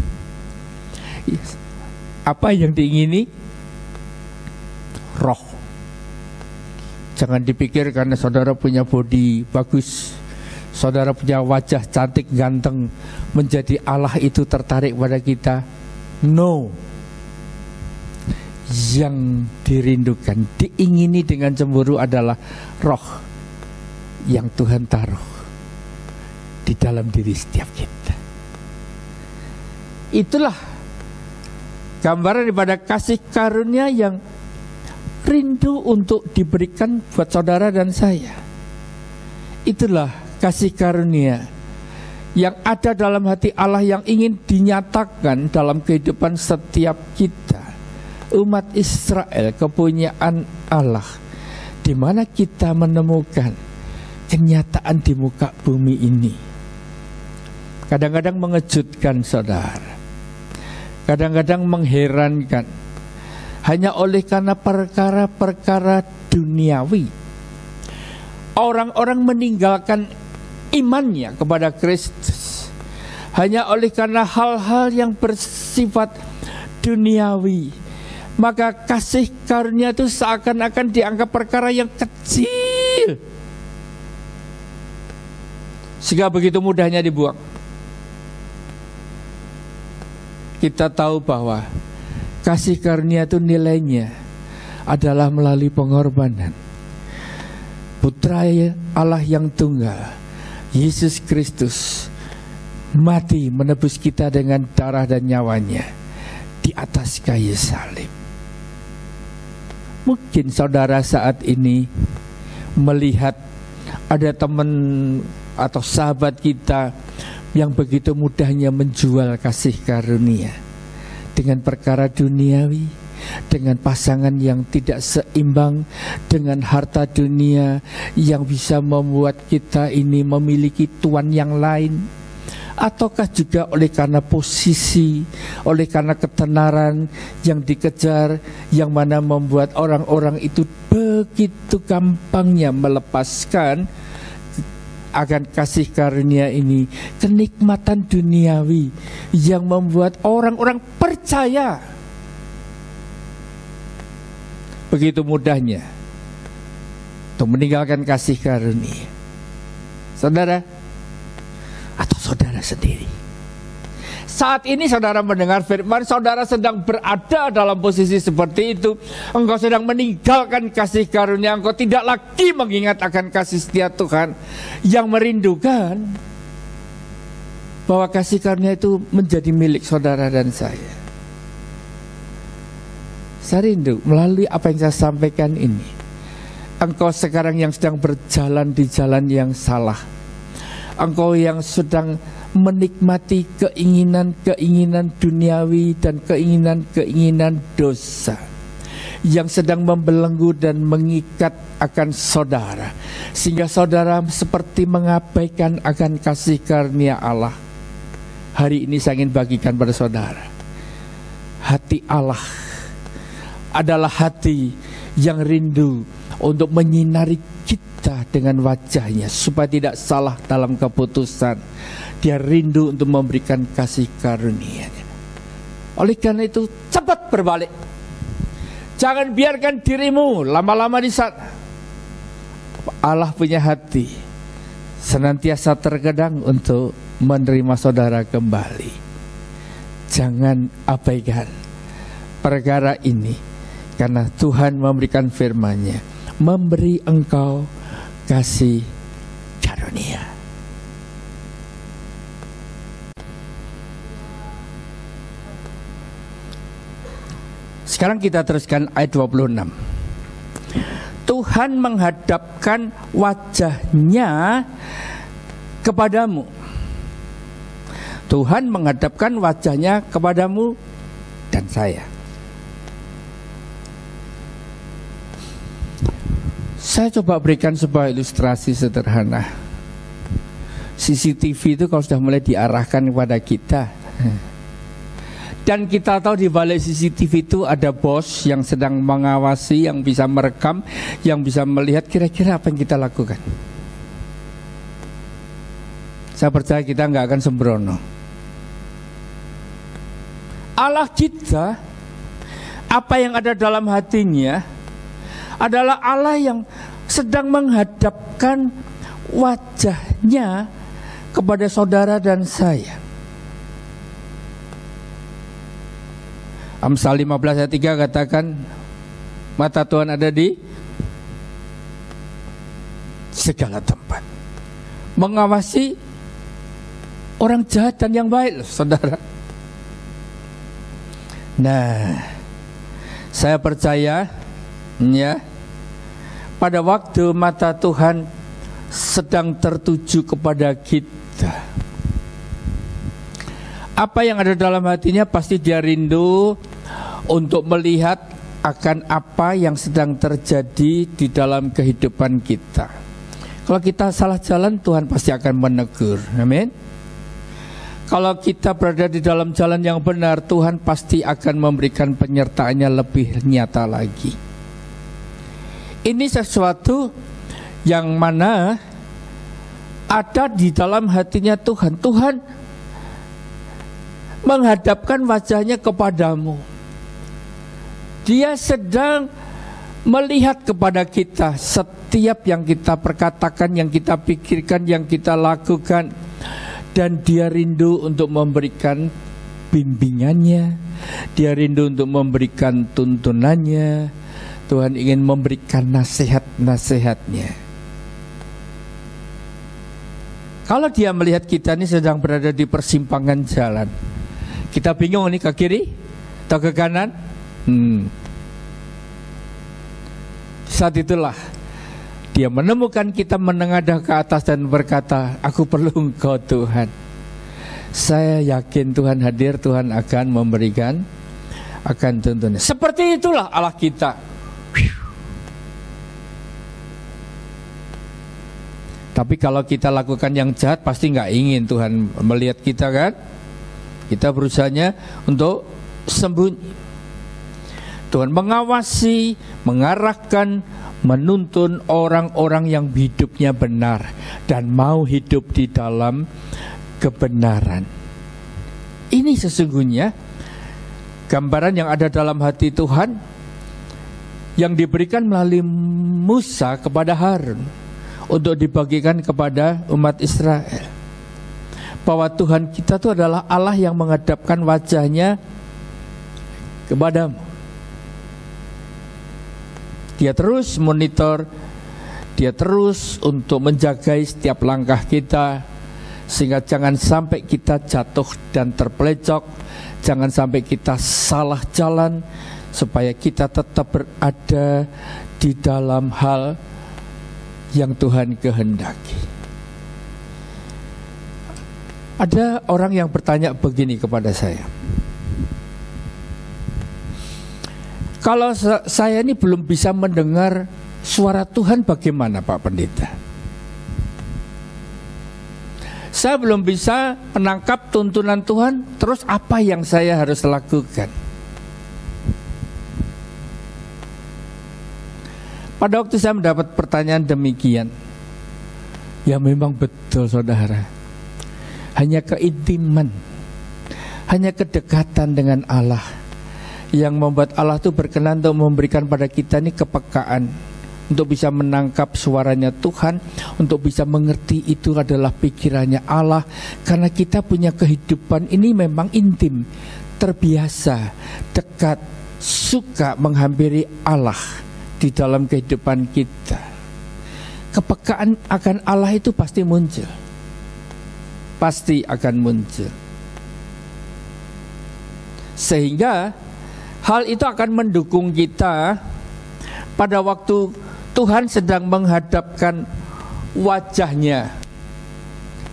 Apa yang diingini? Roh. Jangan dipikir karena saudara punya body bagus, saudara punya wajah cantik ganteng, menjadi Allah itu tertarik pada kita. No. Yang dirindukan, diingini dengan cemburu adalah roh yang Tuhan taruh di dalam diri setiap kita. Itulah gambaran daripada kasih karunia yang rindu untuk diberikan buat saudara dan saya. Itulah kasih karunia yang ada dalam hati Allah yang ingin dinyatakan dalam kehidupan setiap kita, umat Israel, kepunyaan Allah, di mana kita menemukan kenyataan di muka bumi ini. Kadang-kadang mengejutkan saudara, kadang-kadang mengherankan. Hanya oleh karena perkara-perkara duniawi, orang-orang meninggalkan imannya kepada Kristus. Hanya oleh karena hal-hal yang bersifat duniawi, maka kasih karunia itu seakan-akan dianggap perkara yang kecil. sehingga begitu mudahnya dibuang. Kita tahu bahwa kasih karunia itu nilainya adalah melalui pengorbanan. Putra Allah yang tunggal, Yesus Kristus, mati menebus kita dengan darah dan nyawanya di atas kayu salib. Mungkin saudara saat ini melihat ada teman atau sahabat kita yang begitu mudahnya menjual kasih karunia dengan perkara duniawi, dengan pasangan yang tidak seimbang, dengan harta dunia yang bisa membuat kita ini memiliki tuan yang lain, ataukah juga oleh karena posisi, oleh karena ketenaran yang dikejar, yang mana membuat orang-orang itu begitu gampangnya melepaskan akan kasih karunia ini, kenikmatan duniawi yang membuat orang-orang percaya begitu mudahnya untuk meninggalkan kasih karunia. Saudara atau saudara sendiri, saat ini saudara mendengar firman, saudara sedang berada dalam posisi seperti itu. Engkau sedang meninggalkan kasih karunia, engkau tidak lagi mengingat akan kasih setia Tuhan yang merindukan bahwa kasih karunia itu menjadi milik saudara dan saya. Saya rindu melalui apa yang saya sampaikan ini, engkau sekarang yang sedang berjalan di jalan yang salah, engkau yang sedang menikmati keinginan-keinginan duniawi dan keinginan-keinginan dosa yang sedang membelenggu dan mengikat akan saudara, sehingga saudara seperti mengabaikan akan kasih karunia Allah. Hari ini saya ingin bagikan pada saudara, hati Allah adalah hati yang rindu untuk menyinari kita dengan wajahnya supaya tidak salah dalam keputusan. Dia rindu untuk memberikan kasih karunia-Nya. Oleh karena itu, cepat berbalik. Jangan biarkan dirimu lama-lama di sana. Allah punya hati senantiasa terkadang untuk menerima saudara kembali. Jangan abaikan perkara ini, karena Tuhan memberikan firman-Nya, memberi engkau kasih karunia. Sekarang kita teruskan ayat 26. Tuhan menghadapkan wajahnya kepadamu. Tuhan menghadapkan wajahnya kepadamu dan saya. Saya coba berikan sebuah ilustrasi sederhana. CCTV itu kalau sudah mulai diarahkan kepada kita, dan kita tahu di balik CCTV itu ada bos yang sedang mengawasi, yang bisa merekam, yang bisa melihat kira-kira apa yang kita lakukan. Saya percaya kita nggak akan sembrono. Allah kita, apa yang ada dalam hatinya adalah Allah yang sedang menghadapkan wajahnya kepada saudara dan saya. Amsal 15 ayat 3 katakan, mata Tuhan ada di segala tempat, mengawasi orang jahat dan yang baik, saudara. Nah, saya percaya ya, pada waktu mata Tuhan sedang tertuju kepada kita, apa yang ada dalam hatinya pasti dia rindu untuk melihat akan apa yang sedang terjadi di dalam kehidupan kita. Kalau kita salah jalan, Tuhan pasti akan menegur. Amin. Kalau kita berada di dalam jalan yang benar, Tuhan pasti akan memberikan penyertaannya lebih nyata lagi. Ini sesuatu yang mana ada di dalam hatinya Tuhan. Tuhan menghadapkan wajahnya kepadamu. Dia sedang melihat kepada kita setiap yang kita perkatakan, yang kita pikirkan, yang kita lakukan, dan Dia rindu untuk memberikan bimbingannya, Dia rindu untuk memberikan tuntunannya. Tuhan ingin memberikan nasihat-nasihatnya. Kalau Dia melihat kita ini sedang berada di persimpangan jalan, kita bingung nih, ke kiri atau ke kanan, saat itulah Dia menemukan kita menengadah ke atas dan berkata, aku perlu Engkau Tuhan. Saya yakin Tuhan hadir, Tuhan akan memberikan, akan tuntunan. Seperti itulah Allah kita. Tapi kalau kita lakukan yang jahat, pasti nggak ingin Tuhan melihat kita, kan? Kita berusahanya untuk sembunyi. Tuhan mengawasi, mengarahkan, menuntun orang-orang yang hidupnya benar dan mau hidup di dalam kebenaran. Ini sesungguhnya gambaran yang ada dalam hati Tuhan yang diberikan melalui Musa kepada Harun untuk dibagikan kepada umat Israel, bahwa Tuhan kita itu adalah Allah yang menghadapkan wajahnya kepadamu. Dia terus monitor, Dia terus untuk menjagai setiap langkah kita, sehingga jangan sampai kita jatuh dan terpelecok, jangan sampai kita salah jalan, supaya kita tetap berada di dalam hal yang Tuhan kehendaki. Ada orang yang bertanya begini kepada saya, kalau saya ini belum bisa mendengar suara Tuhan, bagaimana Pak Pendeta? Saya belum bisa menangkap tuntunan Tuhan, terus apa yang saya harus lakukan? Pada waktu saya mendapat pertanyaan demikian, ya memang betul saudara, hanya keintiman, hanya kedekatan dengan Allah yang membuat Allah itu berkenan untuk memberikan pada kita ini kepekaan untuk bisa menangkap suaranya Tuhan, untuk bisa mengerti itu adalah pikirannya Allah. Karena kita punya kehidupan ini memang intim, terbiasa, dekat, suka menghampiri Allah di dalam kehidupan kita. Kepekaan akan Allah itu pasti muncul, pasti akan muncul. Sehingga hal itu akan mendukung kita pada waktu Tuhan sedang menghadapkan wajahnya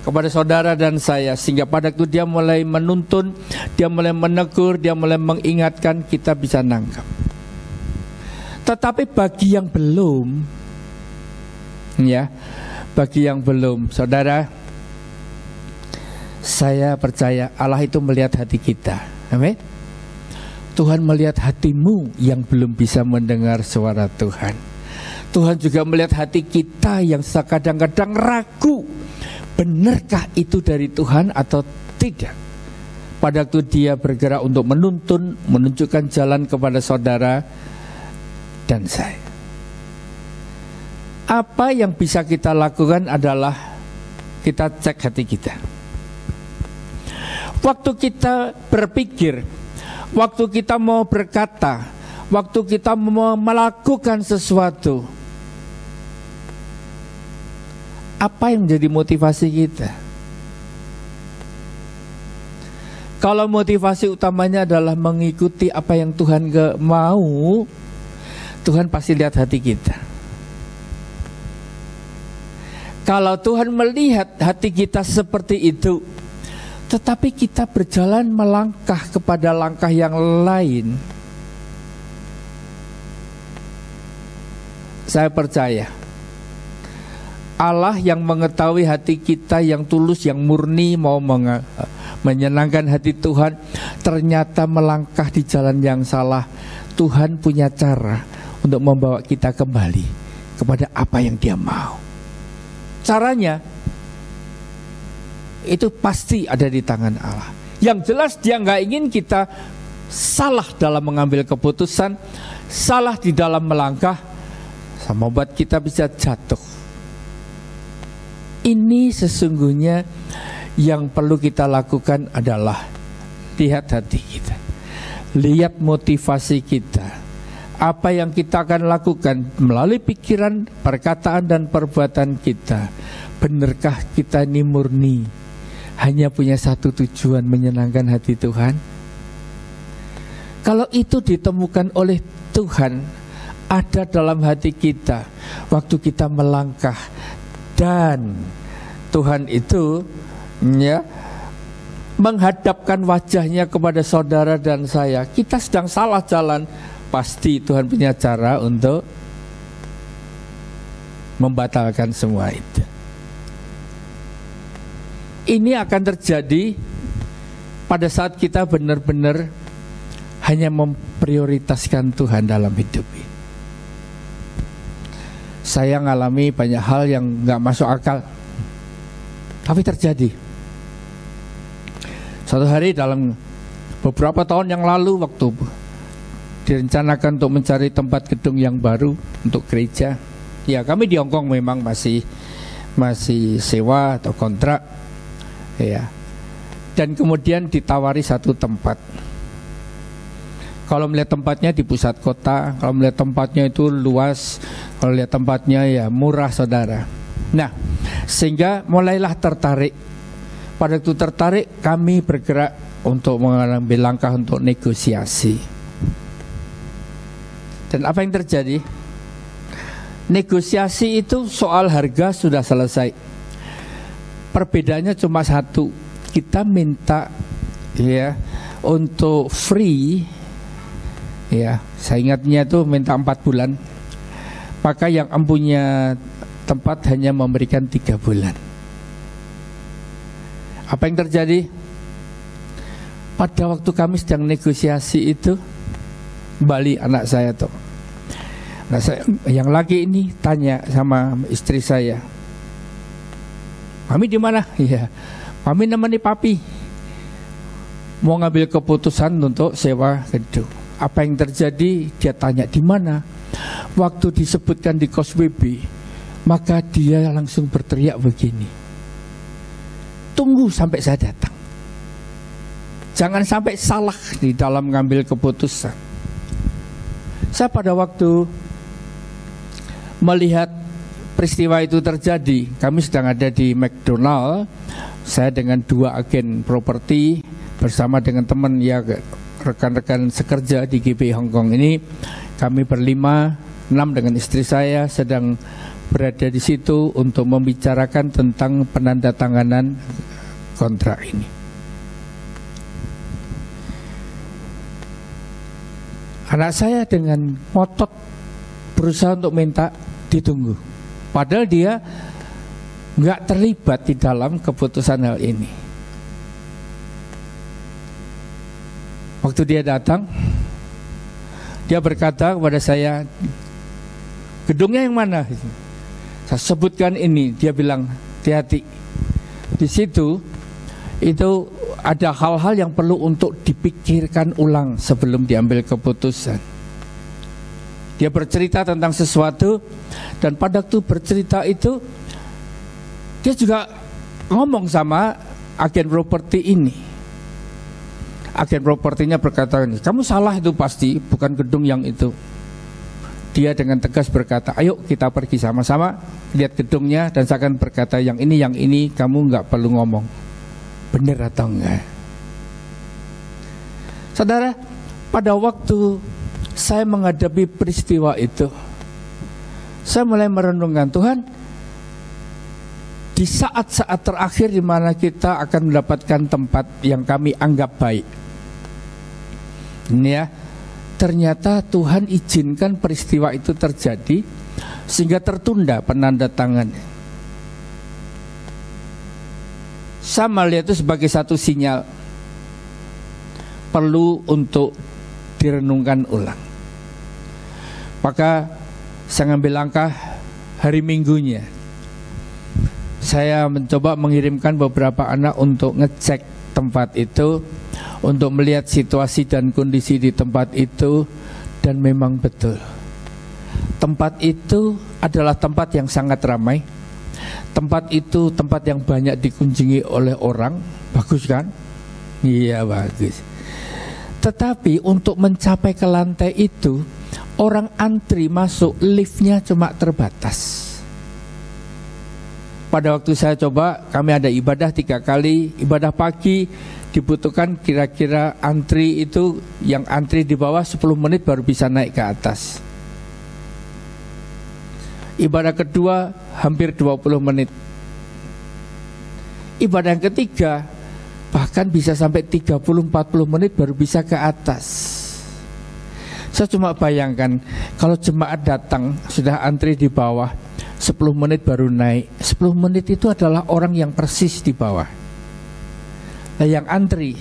kepada saudara dan saya, sehingga pada waktu Dia mulai menuntun, Dia mulai menegur, Dia mulai mengingatkan, kita bisa nangkap. Tetapi bagi yang belum, ya, bagi yang belum, saudara, saya percaya Allah itu melihat hati kita. Amin. Tuhan melihat hatimu yang belum bisa mendengar suara Tuhan. Tuhan juga melihat hati kita yang kadang-kadang ragu, benarkah itu dari Tuhan atau tidak. Pada waktu Dia bergerak untuk menuntun, menunjukkan jalan kepada saudara dan saya. Apa yang bisa kita lakukan adalah kita cek hati kita. Waktu kita berpikir, waktu kita mau berkata, waktu kita mau melakukan sesuatu, apa yang menjadi motivasi kita? Kalau motivasi utamanya adalah mengikuti apa yang Tuhan mau, Tuhan pasti lihat hati kita. Kalau Tuhan melihat hati kita seperti itu, tetapi kita berjalan melangkah kepada langkah yang lain, saya percaya Allah yang mengetahui hati kita yang tulus, yang murni, mau menyenangkan hati Tuhan, ternyata melangkah di jalan yang salah. Tuhan punya cara untuk membawa kita kembali kepada apa yang Dia mau. Caranya itu pasti ada di tangan Allah. Yang jelas Dia nggak ingin kita salah dalam mengambil keputusan, salah di dalam melangkah sama buat kita bisa jatuh. Ini sesungguhnya yang perlu kita lakukan adalah lihat hati kita, lihat motivasi kita, apa yang kita akan lakukan melalui pikiran, perkataan dan perbuatan kita. Benarkah kita ini murni hanya punya satu tujuan, menyenangkan hati Tuhan? Kalau itu ditemukan oleh Tuhan, ada dalam hati kita waktu kita melangkah, dan Tuhan itu ya menghadapkan wajahnya kepada saudara dan saya, kita sedang salah jalan, pasti Tuhan punya cara untuk membatalkan semua itu. Ini akan terjadi pada saat kita benar-benar hanya memprioritaskan Tuhan dalam hidup ini. Saya ngalami banyak hal yang nggak masuk akal, tapi terjadi. Suatu hari dalam beberapa tahun yang lalu, waktu direncanakan untuk mencari tempat gedung yang baru untuk gereja, ya kami di Hongkong memang masih sewa atau kontrak, ya. Dan kemudian ditawari satu tempat. Kalau melihat tempatnya di pusat kota, kalau melihat tempatnya itu luas, kalau lihat tempatnya ya murah, saudara. Nah, sehingga mulailah tertarik. Pada waktu tertarik, kami bergerak untuk mengambil langkah untuk negosiasi. Dan apa yang terjadi? Negosiasi itu soal harga sudah selesai. Perbedaannya cuma satu. Kita minta ya untuk free, ya saya ingatnya itu minta 4 bulan. Maka yang empunya tempat hanya memberikan 3 bulan. Apa yang terjadi? Pada waktu kami sedang negosiasi itu, kembali anak saya tuh. Nah, yang laki ini tanya sama istri saya, "Mami di mana?" "Iya, Mami nemani papi mau ngambil keputusan untuk sewa gedung." Apa yang terjadi? Dia tanya, "Di mana?" Waktu disebutkan di kos WB, maka dia langsung berteriak begini, "Tunggu sampai saya datang. Jangan sampai salah di dalam mengambil keputusan." Saya pada waktu melihat peristiwa itu terjadi, kami sedang ada di McDonald. Saya dengan 2 agen properti bersama dengan teman ya rekan-rekan sekerja di GBI Hongkong ini. Kami berlima, 6 dengan istri saya sedang berada di situ untuk membicarakan tentang penandatanganan kontrak ini. Anak saya dengan ngotot berusaha untuk minta ditunggu, padahal dia nggak terlibat di dalam keputusan hal ini. Waktu dia datang, dia berkata kepada saya, "Gedungnya yang mana?" Saya sebutkan ini, dia bilang, "Hati-hati. Di situ itu ada hal-hal yang perlu untuk dipikirkan ulang sebelum diambil keputusan." Dia bercerita tentang sesuatu, dan pada waktu bercerita itu dia juga ngomong sama agen properti ini. Agen propertinya berkata, "Kamu salah, itu pasti bukan gedung yang itu." Dia dengan tegas berkata, "Ayo kita pergi sama-sama lihat gedungnya, dan saya akan berkata yang ini kamu nggak perlu ngomong benar atau enggak." Saudara, pada waktu saya menghadapi peristiwa itu, saya mulai merenungkan, Tuhan, di saat-saat terakhir di mana kita akan mendapatkan tempat yang kami anggap baik, ini ya, ternyata Tuhan izinkan peristiwa itu terjadi sehingga tertunda penandatangannya. Saya melihat itu sebagai satu sinyal perlu untuk direnungkan ulang. Maka saya ngambil langkah hari Minggunya. Saya mencoba mengirimkan beberapa anak untuk ngecek tempat itu, untuk melihat situasi dan kondisi di tempat itu, Dan memang betul, tempat itu adalah tempat yang sangat ramai. Tempat itu tempat yang banyak dikunjungi oleh orang. Bagus kan? Iya, bagus. Tetapi untuk mencapai ke lantai itu, orang antri masuk, liftnya cuma terbatas. Pada waktu saya coba, kami ada ibadah 3 kali. Ibadah pagi dibutuhkan kira-kira antri itu, yang antri di bawah 10 menit baru bisa naik ke atas. Ibadah kedua hampir 20 menit. Ibadah yang ketiga bahkan bisa sampai 30-40 menit baru bisa ke atas. Saya cuma bayangkan kalau jemaat datang sudah antri di bawah, 10 menit baru naik. 10 menit itu adalah orang yang persis di bawah. Nah, yang antri,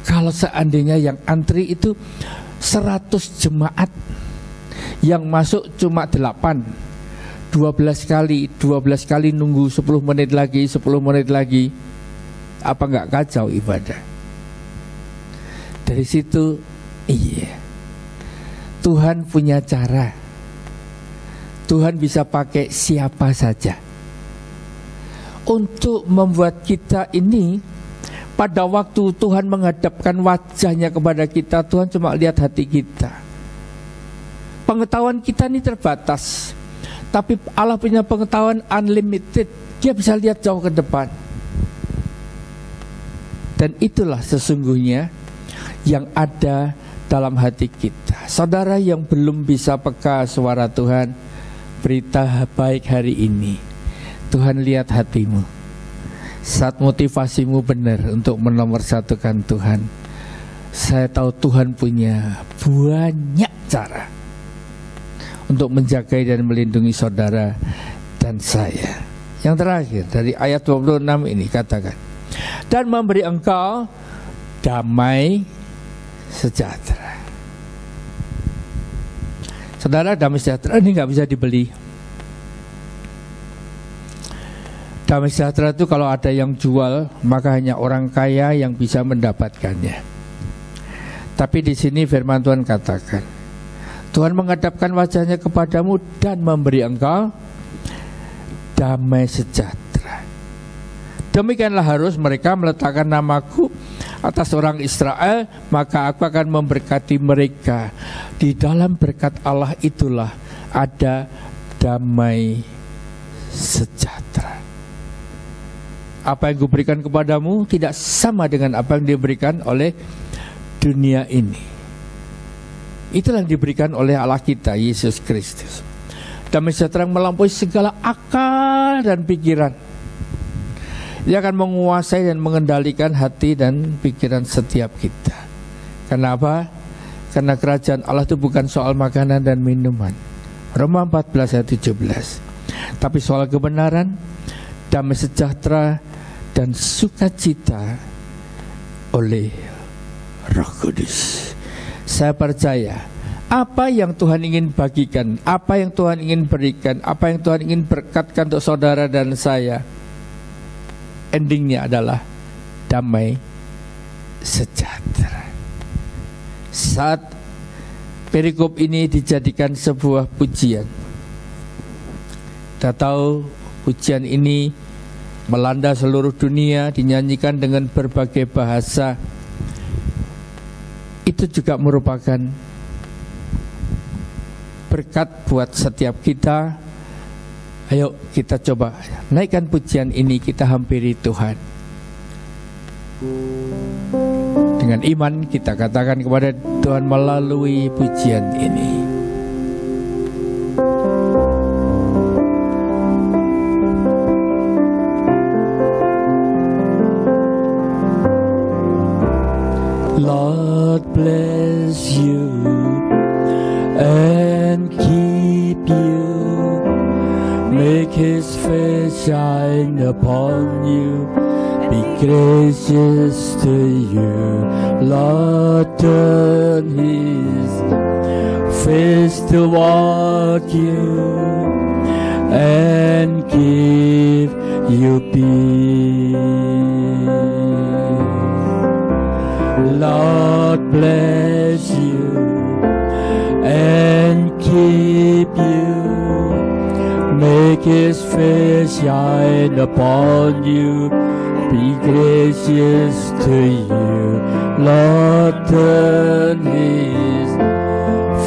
kalau seandainya yang antri itu 100 jemaat, yang masuk cuma 8, 12 kali nunggu 10 menit lagi, 10 menit lagi, apa nggak kacau ibadah? Dari situ, iya, Tuhan punya cara. Tuhan bisa pakai siapa saja untuk membuat kita ini, pada waktu Tuhan menghadapkan wajahnya kepada kita, Tuhan cuma lihat hati kita. Pengetahuan kita ini terbatas, tapi Allah punya pengetahuan unlimited. Dia bisa lihat jauh ke depan. Dan itulah sesungguhnya yang ada dalam hati kita. Saudara yang belum bisa peka suara Tuhan, berita baik hari ini, Tuhan lihat hatimu. Saat motivasimu benar untuk menomorsatukan Tuhan, saya tahu Tuhan punya banyak cara untuk menjaga dan melindungi saudara dan saya. Yang terakhir dari ayat 26 ini katakan, dan memberi engkau damai sejahtera. Saudara, damai sejahtera ini nggak bisa dibeli. Damai sejahtera itu kalau ada yang jual, maka hanya orang kaya yang bisa mendapatkannya. Tapi di sini firman Tuhan katakan, Tuhan menghadapkan wajahnya kepadamu dan memberi engkau damai sejahtera. Demikianlah harus mereka meletakkan namaku atas orang Israel, maka aku akan memberkati mereka. Di dalam berkat Allah itulah ada damai sejahtera. Apa yang kuberikan kepadamu tidak sama dengan apa yang diberikan oleh dunia ini. Itulah yang diberikan oleh Allah kita, Yesus Kristus. Damai sejahtera yang melampaui segala akal dan pikiran. Dia akan menguasai dan mengendalikan hati dan pikiran setiap kita. Kenapa? Karena kerajaan Allah itu bukan soal makanan dan minuman. Roma 14 ayat 17. Tapi soal kebenaran, damai sejahtera dan sukacita oleh Roh Kudus. Saya percaya apa yang Tuhan ingin bagikan, apa yang Tuhan ingin berikan, apa yang Tuhan ingin berkatkan untuk saudara dan saya, endingnya adalah damai sejahtera. Saat perikop ini dijadikan sebuah pujian, kita tahu pujian ini melanda seluruh dunia, dinyanyikan dengan berbagai bahasa. Itu juga merupakan berkat buat setiap kita. Ayo kita coba naikkan pujian ini, kita hampiri Tuhan. Dengan iman kita katakan kepada Tuhan melalui pujian ini. Lord bless you and keep you. Make His face shine upon you, be gracious to you. Lord, turn His face toward you and give you peace. Lord, bless you make his face shine upon you, be gracious to you. Lord, turn his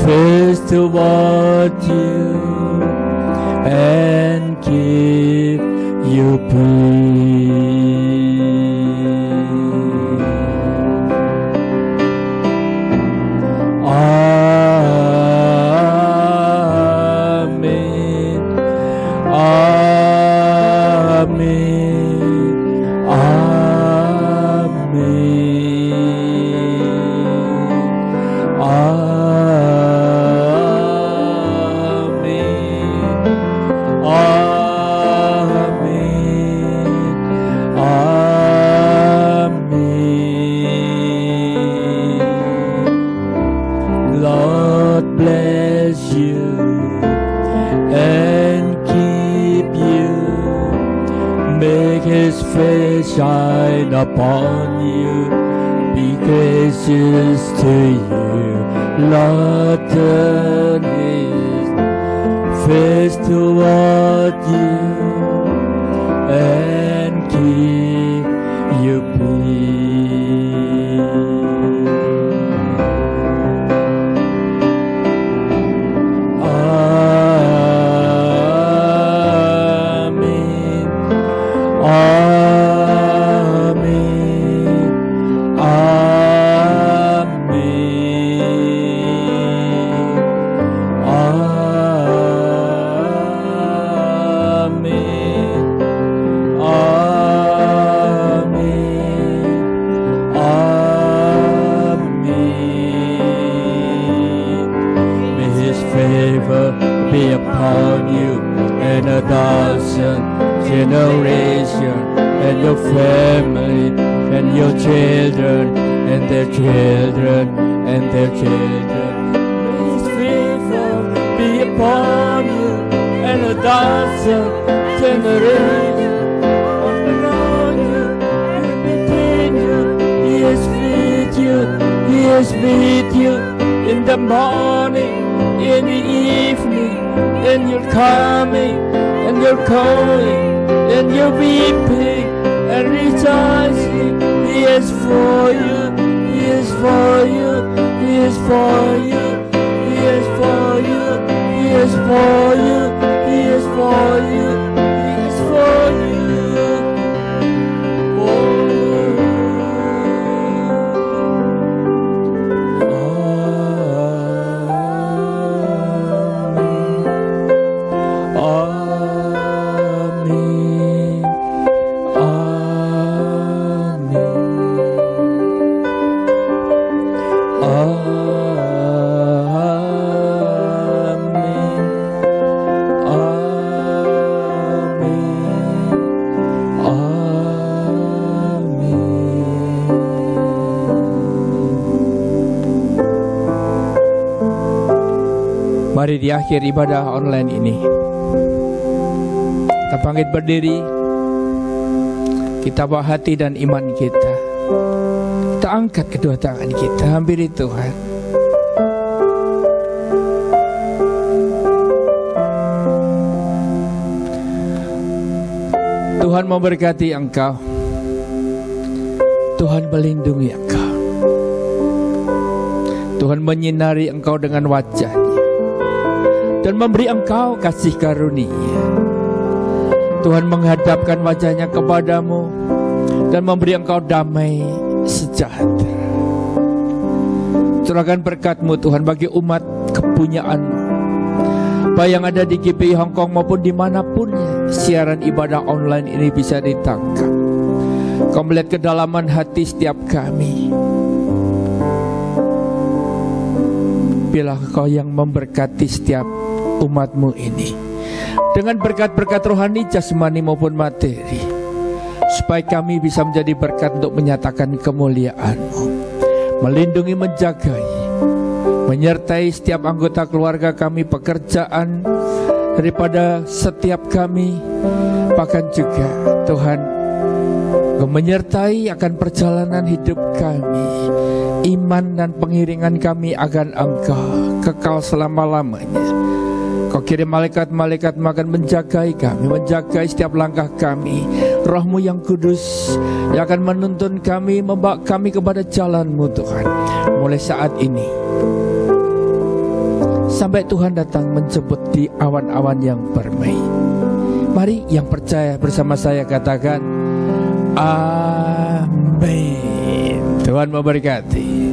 face toward you and give you peace. Shine upon you, be gracious to you. Lord, turn his face toward you and give you peace. Be upon you and 1,000 generations, and your family, and your children, and their children, and their children. His favor be upon you and 1,000 generations around you and between you. He is with you, he is with you in the morning, in the evening, and you're coming, and you're going, and you're weeping and rejoicing. He is for you, he is for you, he is for you, he is for you, he is for you, he is for you, he is for you. Mari di akhir ibadah online ini kita bangkit berdiri, kita bawa hati dan iman kita, kita angkat kedua tangan kita, hampiri Tuhan. Tuhan memberkati engkau, Tuhan melindungi engkau, Tuhan menyinari engkau dengan wajah-Nya dan memberi engkau kasih karunia. Tuhan menghadapkan wajah-Nya kepadamu dan memberi engkau damai sejahtera. Curahkan berkat-Mu Tuhan bagi umat kepunyaan-Mu, baik yang ada di GPI Hong Kong maupun dimanapun siaran ibadah online ini bisa ditangkap. Kau melihat kedalaman hati setiap kami. Biarlah Kau yang memberkati setiap umat-Mu ini dengan berkat-berkat rohani, jasmani maupun materi, supaya kami bisa menjadi berkat untuk menyatakan kemuliaan-Mu, melindungi, menjagai, menyertai setiap anggota keluarga kami, pekerjaan daripada setiap kami, bahkan juga Tuhan Kau menyertai akan perjalanan hidup kami, iman dan pengiringan kami akan Engkau kekal selama-lamanya. Kau kirim malaikat-malaikat akan menjagai kami, menjagai setiap langkah kami. Roh-Mu yang kudus yang akan menuntun kami, membawa kami kepada jalan-Mu Tuhan. Mulai saat ini sampai Tuhan datang menjemput di awan-awan yang permai. Mari yang percaya bersama saya katakan amin. Tuhan memberkati.